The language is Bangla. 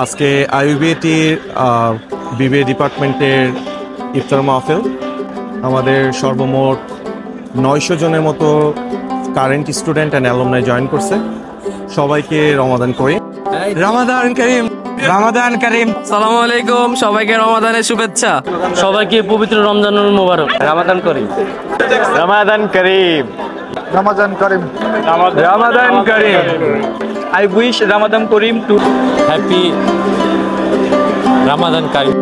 আজকে আইউবিএটির বিবিএ ডিপার্টমেন্টের ইফতার মাহফিল। আমাদের সর্বমোট 900 জনের মতো current student and alumni join করছে। সবাইকে রমাদান করিম। রমাদান করিম। রমাদান করিম। আসসালামু আলাইকুম, সবাইকে রমাদানের শুভেচ্ছা। সবাইকে পবিত্র রমজানুল মোবারক। রমাদান করিম। রমাদান করিম। Ramadan Karim. Ramadan Karim. I wish Ramadan Kareem to happy Ramadan Karim.